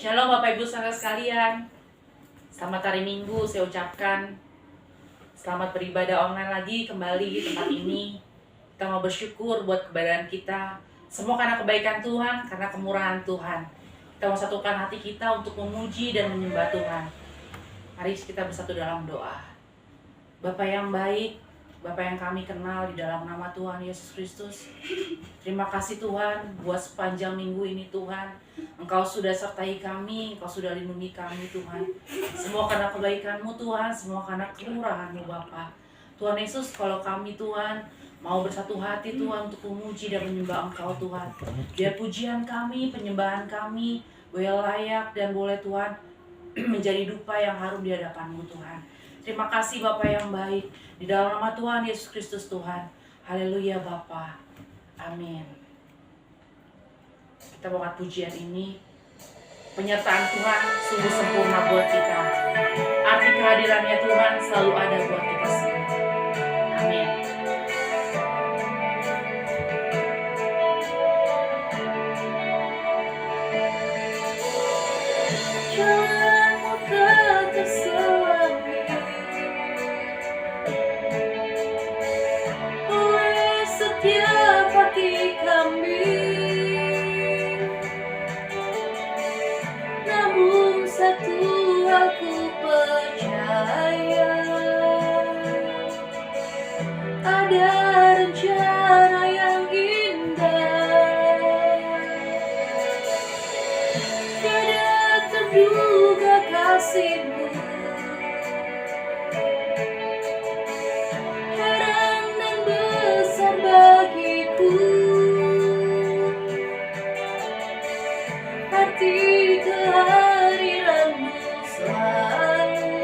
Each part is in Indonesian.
Shalom Bapak Ibu saudara sekalian. Selamat hari Minggu saya ucapkan. Selamat beribadah online lagi kembali di tempat ini. Kita mau bersyukur buat keberadaan kita. Semua karena kebaikan Tuhan, karena kemurahan Tuhan. Kita mau satukan hati kita untuk memuji dan menyembah Tuhan. Mari kita bersatu dalam doa. Bapa yang baik, Bapa yang kami kenal di dalam nama Tuhan Yesus Kristus. Terima kasih Tuhan buat sepanjang minggu ini Tuhan. Engkau sudah sertai kami, Engkau sudah lindungi kami Tuhan. Semua karena kebaikan-Mu Tuhan, semua karena kemurahan-Mu Bapa. Tuhan Yesus, kalau kami Tuhan mau bersatu hati Tuhan untuk memuji dan menyembah Engkau Tuhan. Biar pujian kami, penyembahan kami boleh layak dan boleh Tuhan menjadi dupa yang harum di hadapan-Mu Tuhan. Terima kasih Bapa yang baik. Di dalam nama Tuhan Yesus Kristus Tuhan. Haleluya Bapa. Amin. Kita bawa pujian ini. Penyertaan Tuhan sungguh sempurna buat kita. Arti kehadirannya Tuhan selalu ada buat kita semua. Amin. Jalanmu tak terselangi oleh setiap hati kami. Namun satu aku percaya, ada rencana yang indah. Tiada terduga kasih-Mu, heran dan besar bagiku. Arti kehadiran-Mu selalu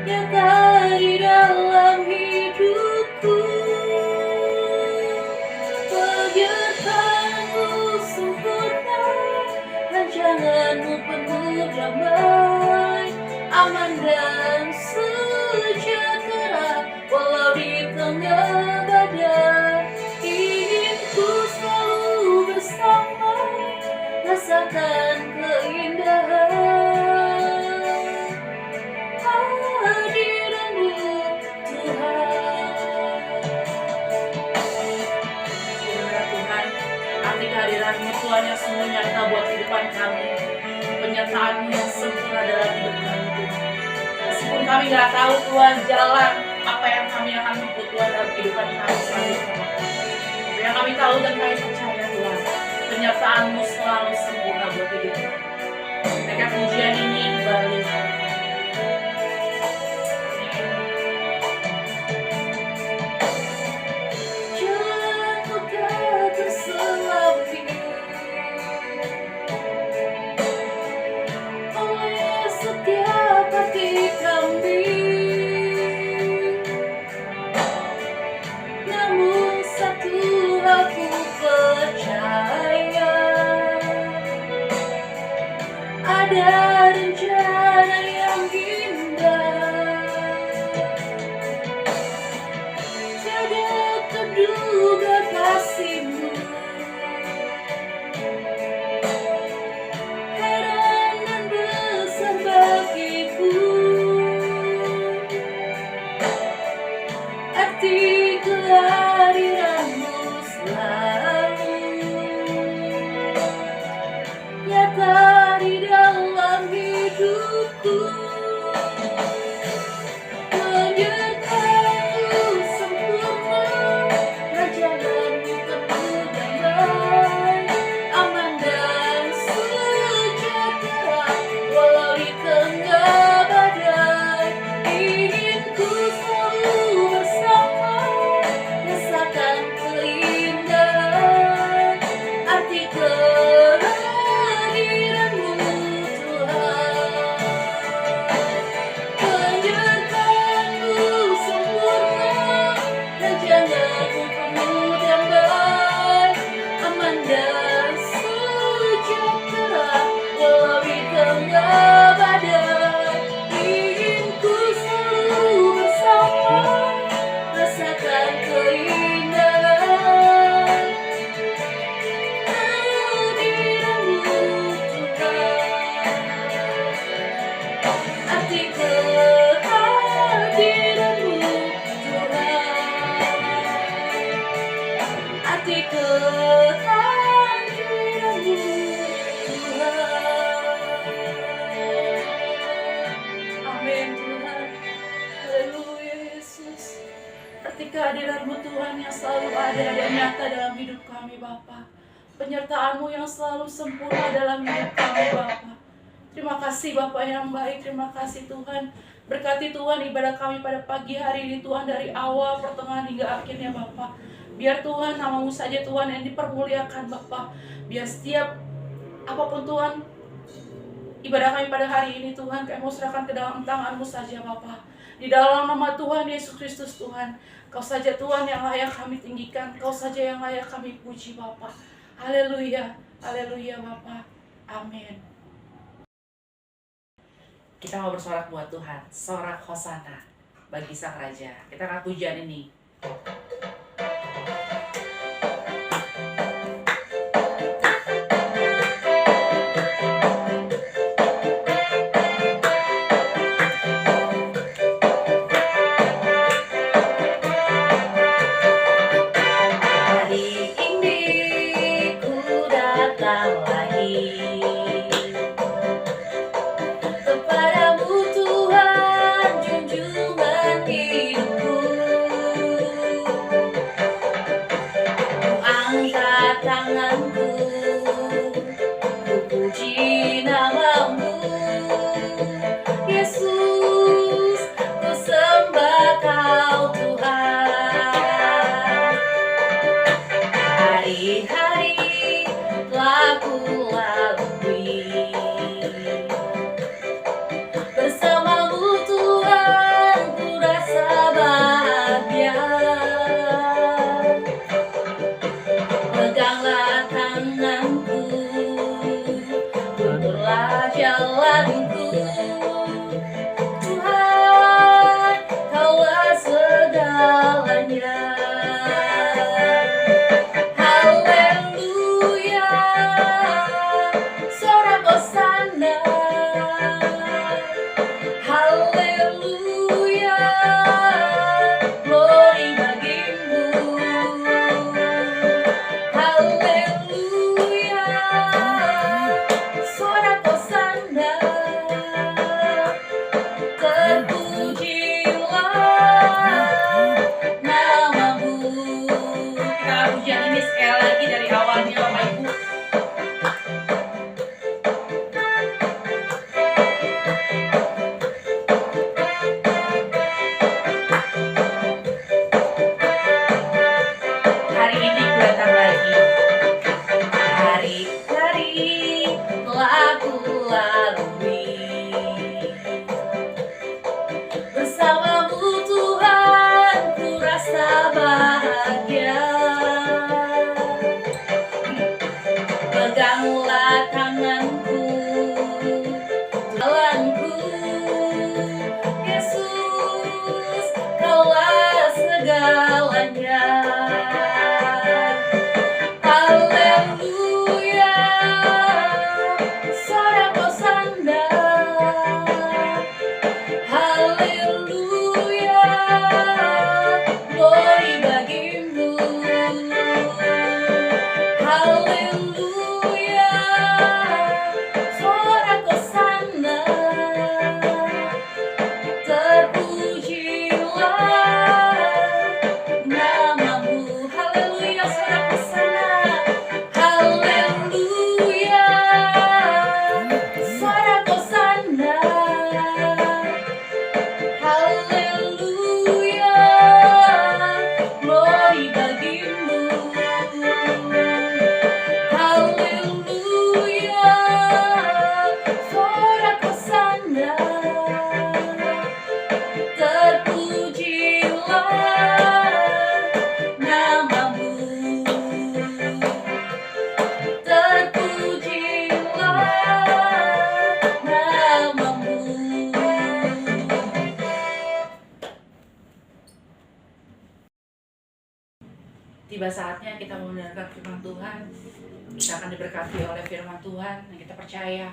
nyata di dalam hidupku. Penyertaan-Mu sempurna, rancangan-Mu penuh damai, aman dan sejahtera walau di tengah badai. Ingin ku selalu bersama, rasakan keindahan hadirat-Mu Tuhan. Saudara Tuhan, arti kehadiran-Mu Tuhan yang sungguh nyata buat kehidupan kami. Penyertaan-Mu yang sempurna dalam hidup kami Tuhan. Meskipun kami gak tahu Tuhan jalan apa yang kami akan tempuh Tuhan dalam kehidupan kami selanjutnya. Tapi yang kami tahu dan kami percaya Tuhan, penyertaan-Mu selalu sempurna buat hidup kami. Mereka pujian ini kembali. Jalanmu tak terselangi oleh setiap hati kami. Namun satu aku percaya, ada rencana yang indah. Tiada terduga kasih-Mu, heran dan besar bagiku. Arti kehadiran-Mu selalu nyata di dalam hidupku. Penyertaan-Mu sempurna, rancangan-Mu kehadiran-Mu, Tuhan. Amin Tuhan. Haleluya Yesus. Seperti kehadiran-Mu Tuhan yang selalu ada dan nyata dalam hidup kami Bapa. Penyertaan-Mu yang selalu sempurna dalam hidup kami Bapa. Terima kasih Bapak yang baik, terima kasih Tuhan. Berkati Tuhan ibadah kami pada pagi hari ini Tuhan, dari awal, pertengahan hingga akhirnya Bapak. Biar Tuhan nama-Mu saja Tuhan yang dipermuliakan Bapak. Biar setiap apapun Tuhan ibadah kami pada hari ini Tuhan, kami mau serahkan ke dalam tangan-Mu saja Bapak. Di dalam nama Tuhan Yesus Kristus Tuhan, Kau saja Tuhan yang layak kami tinggikan, Kau saja yang layak kami puji Bapak. Haleluya, haleluya Bapak. Amin. Kita mau bersorak buat Tuhan, sorak hosana bagi Sang Raja. Kita akan pujian ini. Hari ini ku datang lagi kepadamu Tuhan, junjungan hidupku. Ku angkat tanganku, ku puji nama-Mu. Yesus, ku sembah Kau Tuhan. Hari-hari telah ku lalui bersama-Mu Tuhan, ku rasa bahagia. Peganglah tanganku, tunturlah jalanku. Tuhan, Kaulah segalanya. Haleluya, sorak hosana. Haleluya, glory bagi-Mu. Haleluya, sorak hosana. Terpujilah nama-Mu. Kita pujian ini sekali lagi dari awalnya Bapak Ibu. Hari ini ku datang lagi. Hari-hari telah ku lalui bersama-Mu Tuhan, ku rasa bahagia. Peganglah tanganku, jalanku. Yesus, Kaulah segalanya. Haleluya, sorak hosana. Haleluya, glory bagi-Mu. Haleluya, sorak hosana. Terpujilah nama-Mu. Haleluya, sorak hosana. Haleluya, sorak hosana. Haleluya, glory bagi-Mu. Haleluya, sorak hosana. Terpujilah nama-Mu. Terpujilah nama-Mu. Tiba saatnya kita mendengarkan firman Tuhan. Kita akan diberkati oleh firman Tuhan yang kita percaya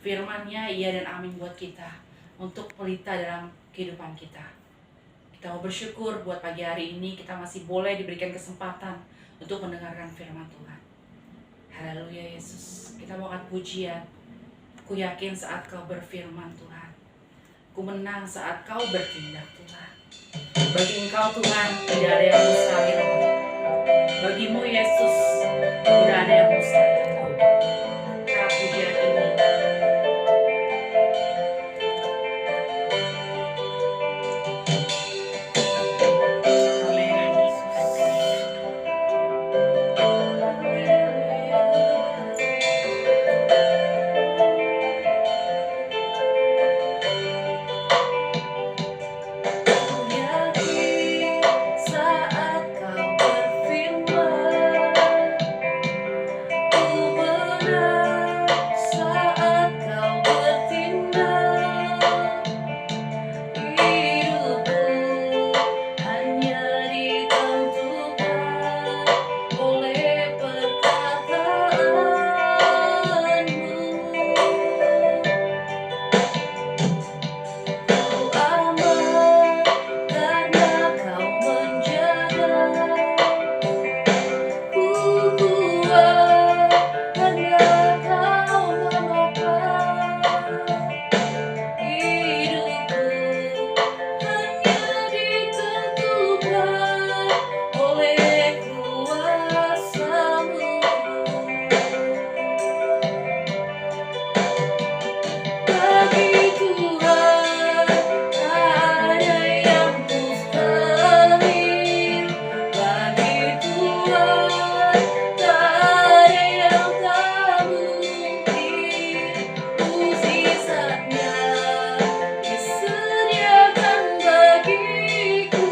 firman-Nya iya dan amin buat kita untuk pelita dalam kehidupan kita. Kita mau bersyukur buat pagi hari ini kita masih boleh diberikan kesempatan untuk mendengarkan firman Tuhan. Haleluya Yesus. Kita mau angkat pujian. Ku yakin saat kau berfirman Tuhan. Ku menang saat kau bertindak Tuhan. Bagi Engkau Tuhan tidak ada yang mustahil. Bagimu Yesus tidak ada yang mustahil. Angkat pujian ini. Amin Yesus. Saat kau berfirman, ku menang. Saat kau bertindak, hidupku hanya ditentukan oleh perkataanmu. Ku aman karena kau menjaga. Ku kuat karena kau menopang. Hidupku hanya ditentukan oleh kuasa-Mu. Bagi Tuhan tak ada yang mustahil. Bagi Tuhan tak ada yang tak mungkin. Mukjizatnya disediakan bagiku.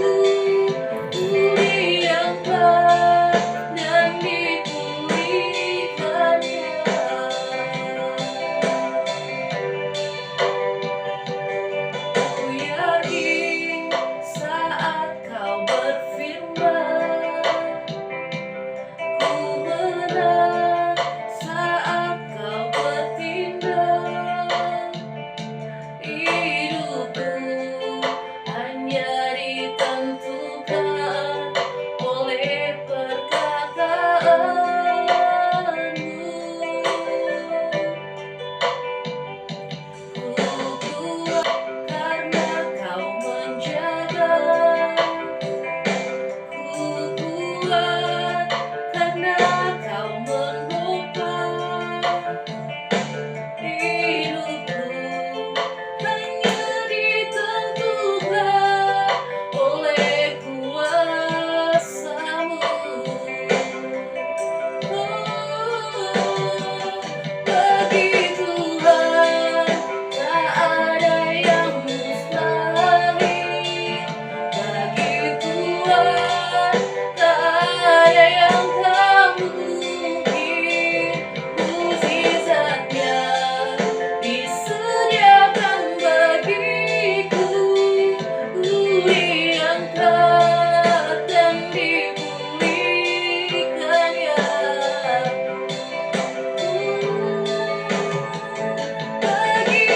Ku diangkat dan dipulihkannya. Ku yakin saat kau berfirman, ku menang. Saat kau bertindak, hidupku hanya ditentukan oleh perkataanmu. Ku kuat karena kau menjaga. Ku kuat karena kau menopang. Hidupku hanya ditentukan oleh kuasa-Mu. Bagi Tuhan tak ada yang mustahil. Bagi Tuhan tak ada yang tak mungkin. Mukjizatnya disediakan bagiku. Ku diangkat dan dipulihkannya. Bagi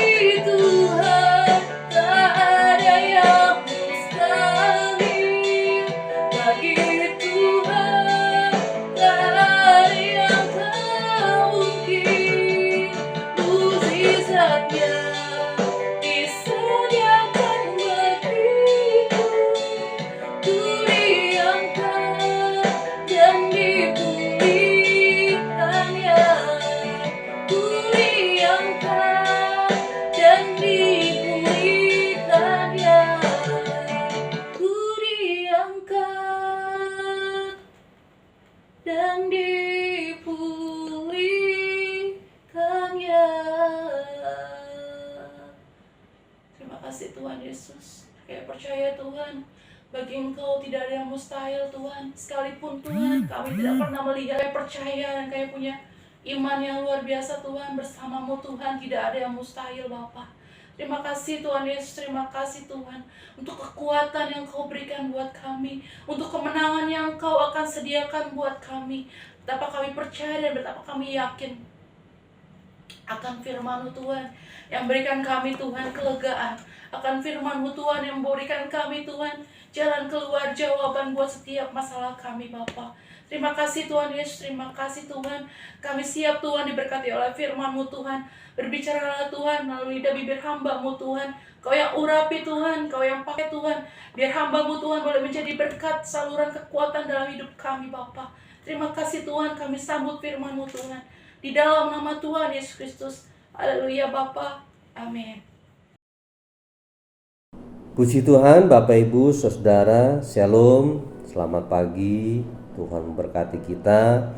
Tuhan tak ada yang mustahil. Bagi Tuhan tak ada yang tak mungkin. Mukjizatnya disediakan bagiku. Ku diangkat dan dipulihkannya. Ku diangkat dan dipulihkannya. Ku diangkat dan dipulihkannya. Terima kasih Tuhan Yesus. Kayak percaya Tuhan, bagi Engkau tidak ada yang mustahil Tuhan. Sekalipun Tuhan kami tidak pernah melihat, kami percaya dan kami punya iman yang luar biasa Tuhan. Bersamamu Tuhan tidak ada yang mustahil Bapa. Terima kasih Tuhan Yesus, terima kasih Tuhan untuk kekuatan yang Kau berikan buat kami, untuk kemenangan yang Kau akan sediakan buat kami. Betapa kami percaya dan betapa kami yakin akan firman-Mu Tuhan yang berikan kami Tuhan kelegaan, akan firman-Mu Tuhan yang memberikan kami Tuhan jalan keluar, jawaban buat setiap masalah kami Bapa. Terima kasih Tuhan Yesus, terima kasih Tuhan. Kami siap Tuhan diberkati oleh firman-Mu Tuhan. Berbicaralah Tuhan melalui bibir hamba-Mu Tuhan. Kau yang urapi Tuhan, Kau yang pakai Tuhan. Biar hamba-Mu Tuhan boleh menjadi berkat, saluran kekuatan dalam hidup kami Bapa. Terima kasih Tuhan, kami sambut firman-Mu Tuhan. Di dalam nama Tuhan Yesus Kristus. Haleluya Bapa. Amin. Puji Tuhan, Bapak Ibu, Saudara, Shalom, selamat pagi. Tuhan memberkati kita.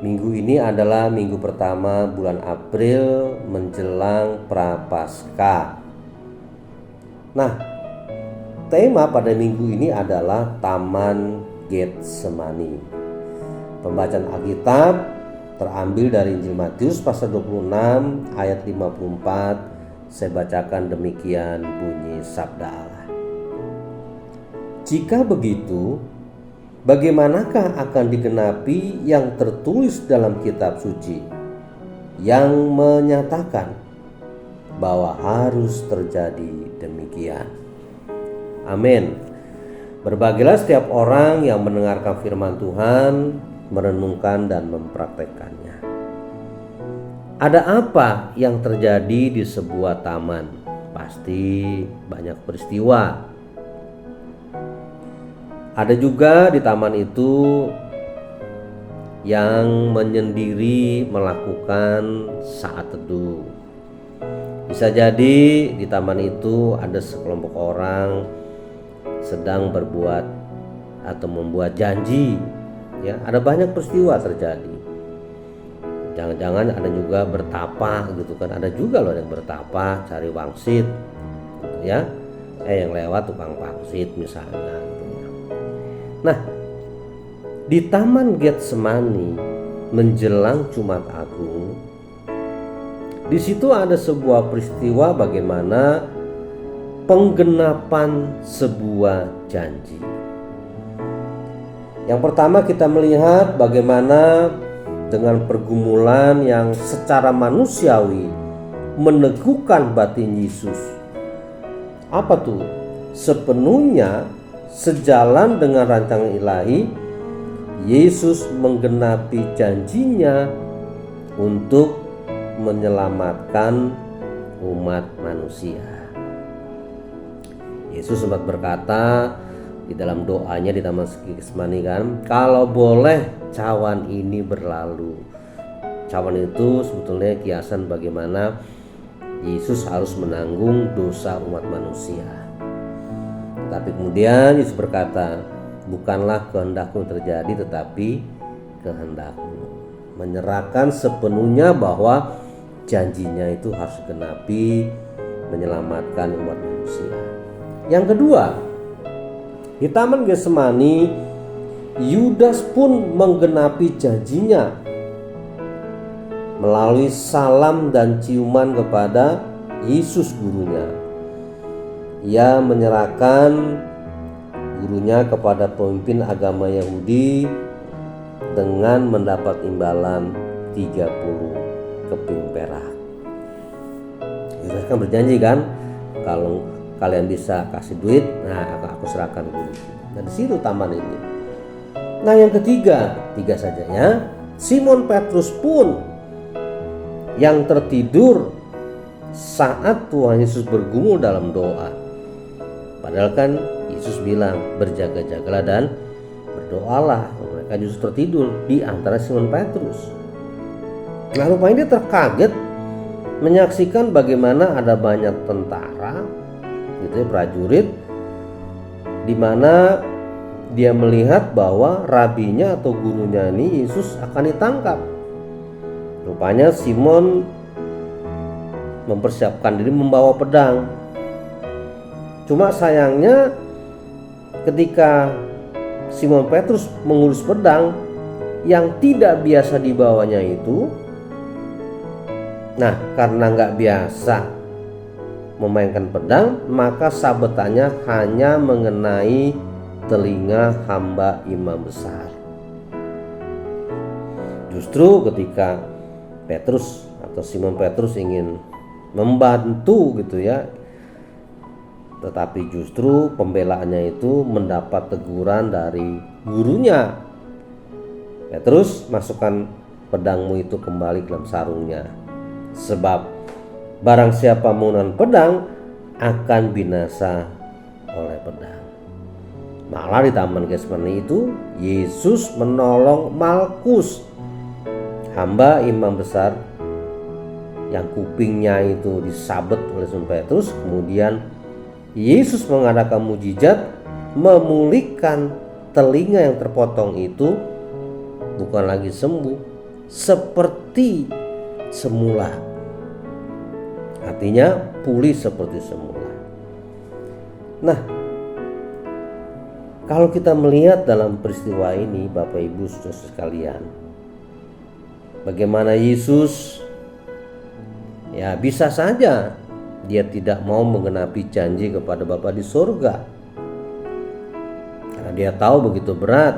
Minggu ini adalah minggu pertama bulan April menjelang Prapaskah. Nah, tema pada minggu ini adalah Taman Getsemani. Pembacaan Alkitab terambil dari Injil Matius pasal 26 ayat 54. Saya bacakan demikian bunyi sabda Allah. Jika begitu, bagaimanakah akan digenapi yang tertulis dalam kitab suci yang menyatakan bahwa harus terjadi demikian? Amin. Berbahagialah setiap orang yang mendengarkan firman Tuhan, merenungkan dan mempraktekkannya. Ada apa yang terjadi di sebuah taman? Pasti banyak peristiwa. Ada juga di taman itu yang menyendiri melakukan saat teduh. Bisa jadi di taman itu ada sekelompok orang sedang berbuat atau membuat janji. Ya, ada banyak peristiwa terjadi. Jangan-jangan ada juga bertapa gitu kan. Ada juga loh yang bertapa cari wangsit gitu ya. Yang lewat tukang pangsit misalnya gitu ya. Nah, di Taman Getsemani menjelang Jumat Agung, di situ ada sebuah peristiwa bagaimana penggenapan sebuah janji. Yang pertama kita melihat bagaimana dengan pergumulan yang secara manusiawi meneguhkan batin Yesus. Apa tuh? Sepenuhnya sejalan dengan rancangan ilahi, Yesus menggenapi janjinya untuk menyelamatkan umat manusia. Yesus sempat berkata di dalam doanya di Taman Getsemani kan, kalau boleh cawan ini berlalu. Cawan itu sebetulnya kiasan bagaimana Yesus harus menanggung dosa umat manusia. Tapi kemudian Yesus berkata, bukanlah kehendakku terjadi tetapi kehendakmu. Menyerahkan sepenuhnya bahwa janjinya itu harus digenapi, menyelamatkan umat manusia. Yang kedua, di Taman Getsemani, Yudas pun menggenapi janjinya melalui salam dan ciuman kepada Yesus gurunya. Ia menyerahkan gurunya kepada pemimpin agama Yahudi dengan mendapat imbalan 30 keping perak. Yesus kan berjanji kan, kalau kalian bisa kasih duit, nah aku serahkan guru. Nah di situ taman ini. Nah yang ketiga, tiga saja ya. Simon Petrus pun yang tertidur saat Tuhan Yesus bergumul dalam doa. Padahal kan Yesus bilang berjaga-jagalah dan berdoalah. Mereka justru tertidur di antara Simon Petrus. Nah rupanya dia terkaget menyaksikan bagaimana ada banyak tentara gitu ya, prajurit, di mana dia melihat bahwa rabinya atau gurunya ini Yesus akan ditangkap. Rupanya Simon mempersiapkan diri membawa pedang. Cuma sayangnya ketika Simon Petrus mengurus pedang yang tidak biasa dibawanya itu, nah karena nggak biasa memainkan pedang, maka sabetannya hanya mengenai telinga hamba imam besar. Justru ketika Petrus atau Simon Petrus ingin membantu gitu ya, tetapi justru pembelaannya itu mendapat teguran dari gurunya. Petrus, masukkan pedangmu itu kembali ke dalam sarungnya, sebab barang siapa menggunakan pedang akan binasa oleh pedang. Malah di Taman Getsemani itu Yesus menolong Malkus, hamba imam besar yang kupingnya itu disabet oleh Simon Petrus. Kemudian Yesus mengadakan mujizat memulihkan telinga yang terpotong itu, bukan lagi sembuh, seperti semula. Artinya pulih seperti semula. Nah, kalau kita melihat dalam peristiwa ini, Bapak Ibu Saudara sekalian, bagaimana Yesus ya bisa saja dia tidak mau menggenapi janji kepada Bapa di surga, karena dia tahu begitu berat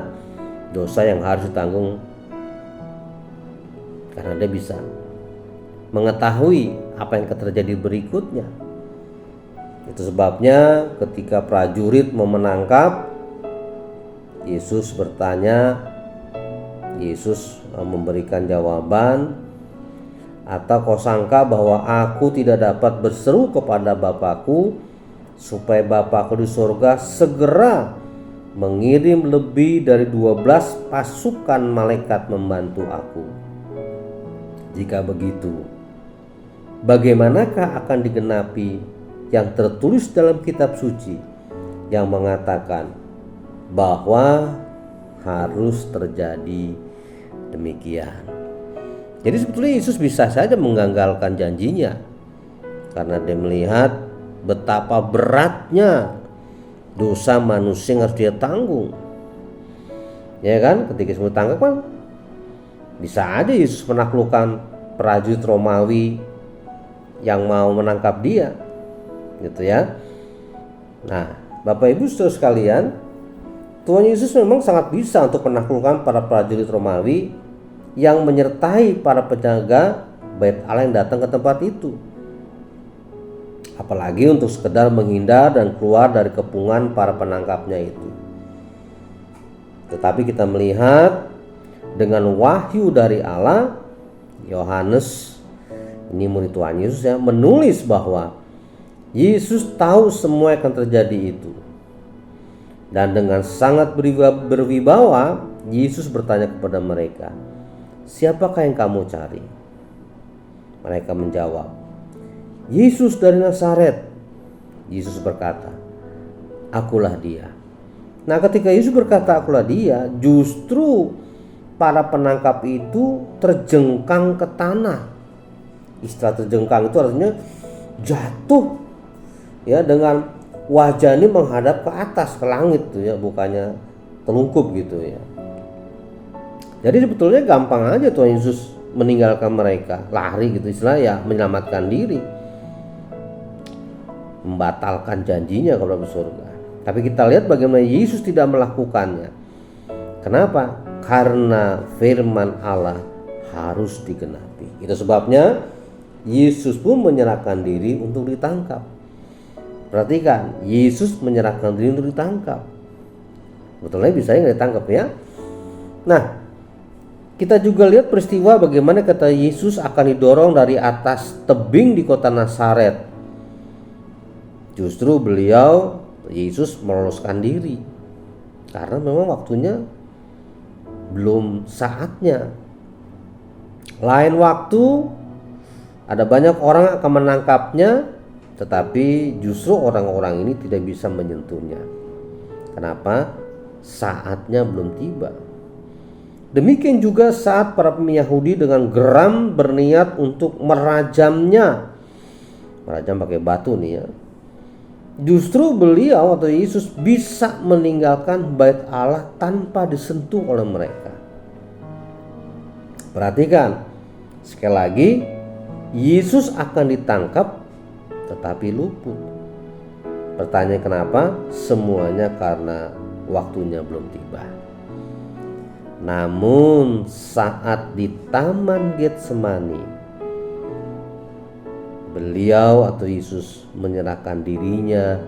dosa yang harus ditanggung, karena dia bisa mengetahui apa yang akan terjadi berikutnya. Itu sebabnya ketika prajurit mau menangkap, Yesus bertanya, Yesus memberikan jawaban, atau kau sangka bahwa aku tidak dapat berseru kepada Bapakku supaya Bapakku di surga segera mengirim lebih dari 12 pasukan malaikat membantu aku? Jika begitu, bagaimanakah akan digenapi yang tertulis dalam kitab suci yang mengatakan bahwa harus terjadi demikian? Jadi sebetulnya Yesus bisa saja menggagalkan janjinya, karena dia melihat betapa beratnya dosa manusia yang harus dia tanggung. Ya kan, ketika semua tangkap kan bisa aja Yesus menaklukkan prajurit Romawi yang mau menangkap dia, gitu ya. Nah, Bapak Ibu Saudara sekalian, Tuhan Yesus memang sangat bisa untuk menaklukkan para prajurit Romawi yang menyertai para penjaga Bait Allah yang datang ke tempat itu, apalagi untuk sekedar menghindar dan keluar dari kepungan para penangkapnya itu. Tetapi kita melihat dengan wahyu dari Allah, Yohanes, ini murid Tuhan Yesus ya, menulis bahwa Yesus tahu semua yang akan terjadi itu. Dan dengan sangat berwibawa, Yesus bertanya kepada mereka, siapakah yang kamu cari? Mereka menjawab, Yesus dari Nazaret. Yesus berkata, akulah dia. Nah, ketika Yesus berkata akulah dia, justru para penangkap itu terjengkang ke tanah. Istilah terjengkang itu artinya jatuh ya, dengan wajah ini menghadap ke atas, ke langit tuh ya, bukannya telungkup gitu ya. Jadi sebetulnya gampang aja Tuhan Yesus meninggalkan mereka, lari gitu, istilah ya, menyelamatkan diri, membatalkan janjinya kepada surga. Tapi kita lihat bagaimana Yesus tidak melakukannya. Kenapa? Karena firman Allah harus digenapi. Itu sebabnya Yesus pun menyerahkan diri untuk ditangkap. Perhatikan, Yesus menyerahkan diri untuk ditangkap. Betulnya bisa nggak ditangkap ya. Nah, kita juga lihat peristiwa bagaimana kata Yesus akan didorong dari atas tebing di kota Nazaret. Justru beliau, Yesus, meloloskan diri karena memang waktunya belum saatnya. Lain waktu ada banyak orang yang akan menangkapnya, tetapi justru orang-orang ini tidak bisa menyentuhnya. Kenapa? Saatnya belum tiba. Demikian juga saat para pemimpin Yahudi dengan geram berniat untuk merajamnya. Merajam pakai batu nih ya. Justru beliau atau Yesus bisa meninggalkan bait Allah tanpa disentuh oleh mereka. Perhatikan, sekali lagi, Yesus akan ditangkap tetapi luput. Pertanyaan kenapa? Semuanya karena waktunya belum tiba. Namun saat di Taman Getsemani, beliau atau Yesus menyerahkan dirinya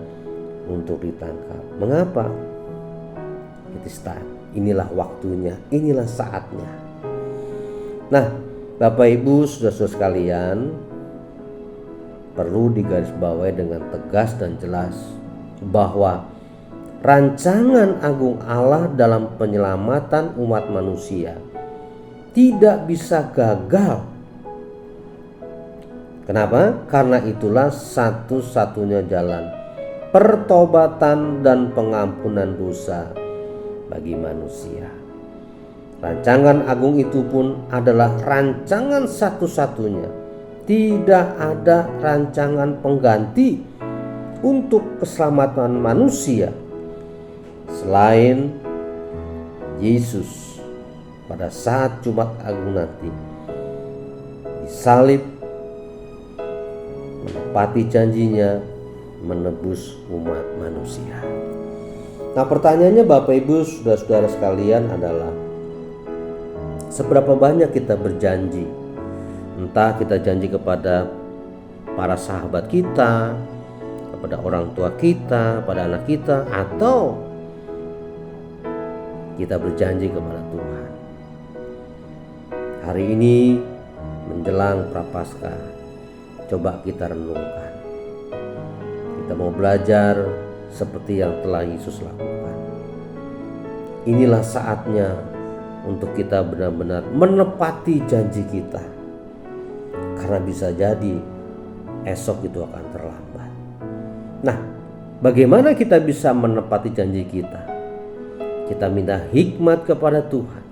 untuk ditangkap. Mengapa? It is time. Inilah waktunya, inilah saatnya. Nah, Bapak Ibu, saudara-saudara sekalian, perlu digarisbawahi dengan tegas dan jelas bahwa rancangan agung Allah dalam penyelamatan umat manusia tidak bisa gagal. Kenapa? Karena itulah satu-satunya jalan pertobatan dan pengampunan dosa bagi manusia. Rancangan agung itu pun adalah rancangan satu-satunya. Tidak ada rancangan pengganti untuk keselamatan manusia selain Yesus pada saat Jumat Agung nanti disalib, menepati janjinya menebus umat manusia. Nah, pertanyaannya Bapak Ibu, saudara-saudara sekalian adalah seberapa banyak kita berjanji? Entah kita janji kepada para sahabat kita, kepada orang tua kita, pada anak kita, atau kita berjanji kepada Tuhan. Hari ini menjelang Prapaskah, coba kita renungkan. Kita mau belajar seperti yang telah Yesus lakukan. Inilah saatnya untuk kita benar-benar menepati janji kita. Karena bisa jadi esok itu akan terlambat. Nah, bagaimana kita bisa menepati janji kita? Kita minta hikmat kepada Tuhan,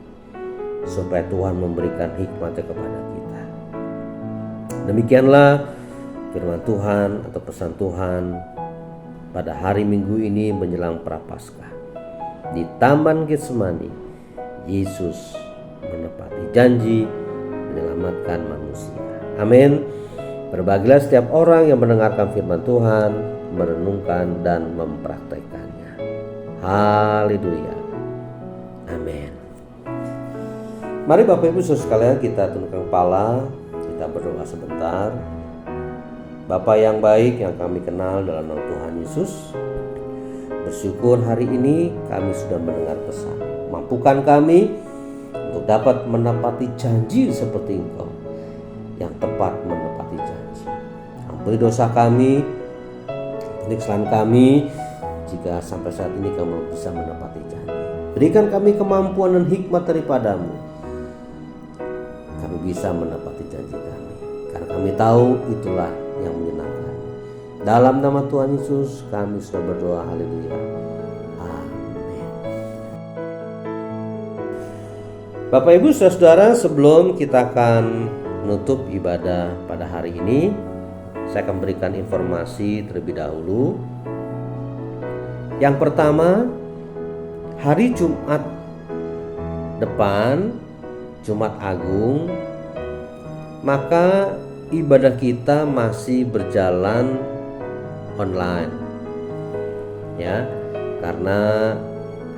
supaya Tuhan memberikan hikmatnya kepada kita. Demikianlah firman Tuhan atau pesan Tuhan pada hari Minggu ini menjelang Prapaskah. Di Taman Getsemani, Yesus menepati janji menyelamatkan manusia. Amin. Berbahagialah setiap orang yang mendengarkan firman Tuhan, merenungkan dan mempraktekannya. Haleluya. Amin. Mari Bapak Ibu saudara sekalian, kita tundukkan kepala, kita berdoa sebentar. Bapa yang baik yang kami kenal dalam nama Tuhan Yesus, bersyukur hari ini kami sudah mendengar pesan. Mampukan kami untuk dapat menepati janji seperti Engkau yang tepat menepati janji. Ampuni dosa kami, ampuni kesalahan kami jika sampai saat ini kami belum bisa menepati janji. Berikan kami kemampuan dan hikmat daripadamu, kami bisa menepati janji kami, karena kami tahu itulah yang menyenangkan. Dalam nama Tuhan Yesus kami sudah berdoa. Haleluya. Amin. Bapak Ibu saudara-saudara, sebelum kita akan menutup ibadah pada hari ini, saya akan berikan informasi terlebih dahulu. Yang pertama, hari Jumat depan, Jumat Agung, maka ibadah kita masih berjalan online, ya, karena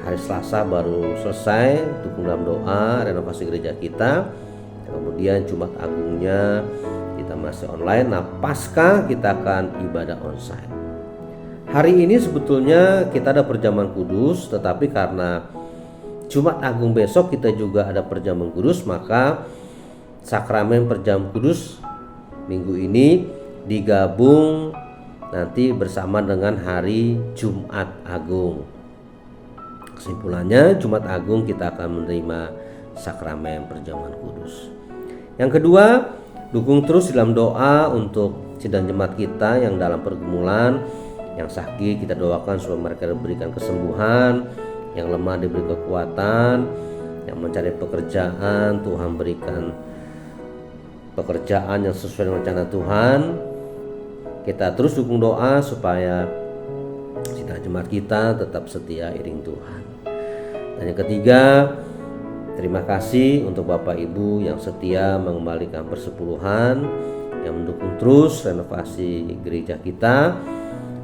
hari Selasa baru selesai dukung dalam doa renovasi gereja kita. Kemudian Jumat Agungnya kita masih online. Nah, Paskah kita akan ibadah onsite. Hari ini sebetulnya kita ada perjamuan kudus, tetapi karena Jumat Agung besok kita juga ada perjamuan kudus, maka sakramen perjamuan kudus minggu ini digabung nanti bersama dengan hari Jumat Agung. Kesimpulannya, Jumat Agung kita akan menerima sakramen perjamuan kudus. Yang kedua, dukung terus dalam doa untuk sidang jemaat kita yang dalam pergumulan, yang sakit kita doakan supaya mereka diberikan kesembuhan, yang lemah diberi kekuatan, yang mencari pekerjaan Tuhan berikan pekerjaan yang sesuai dengan rencana Tuhan. Kita terus dukung doa supaya sidang jemaat kita tetap setia iring Tuhan. Dan yang ketiga, terima kasih untuk Bapak Ibu yang setia mengembalikan persepuluhan, yang mendukung terus renovasi gereja kita.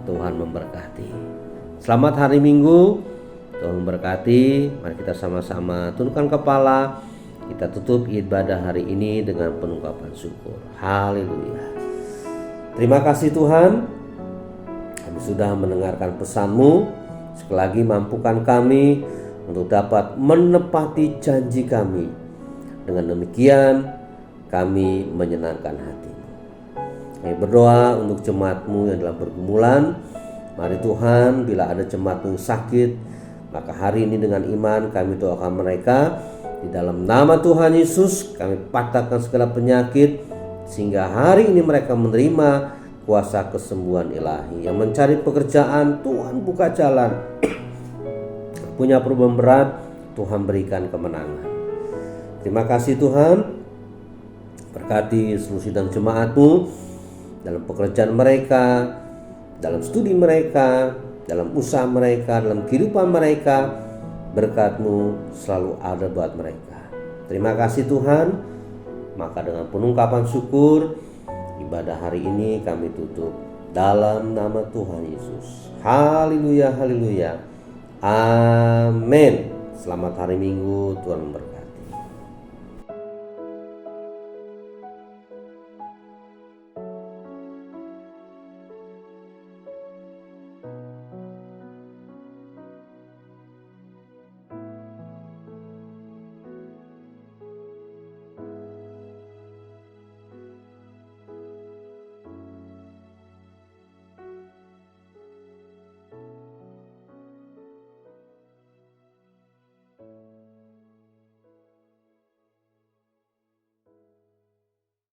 Tuhan memberkati. Selamat hari Minggu, Tuhan memberkati. Mari kita sama-sama tundukkan kepala. Kita tutup ibadah hari ini dengan pengungkapan syukur. Haleluya. Terima kasih Tuhan Kami sudah mendengarkan pesan-Mu. Sekali lagi mampukan kami untuk dapat menepati janji kami. Dengan demikian kami menyenangkan hati-Mu. Kami berdoa untuk jemaat-Mu yang dalam pergumulan. Mari Tuhan, bila ada jemaat-Mu yang sakit, maka hari ini dengan iman kami doakan mereka. Di dalam nama Tuhan Yesus kami patahkan segala penyakit, sehingga hari ini mereka menerima kuasa kesembuhan ilahi. Yang mencari pekerjaan, Tuhan buka jalan. Punya problem berat, Tuhan berikan kemenangan. Terima kasih Tuhan. Berkati seluruh sidang jemaat-Mu dalam pekerjaan mereka, dalam studi mereka, dalam usaha mereka, dalam kehidupan mereka. Berkat-Mu selalu ada buat mereka. Terima kasih Tuhan. Maka dengan penuh ungkapan syukur, ibadah hari ini kami tutup dalam nama Tuhan Yesus. Haleluya, haleluya. Amin. Selamat hari Minggu, Tuhan memberkati.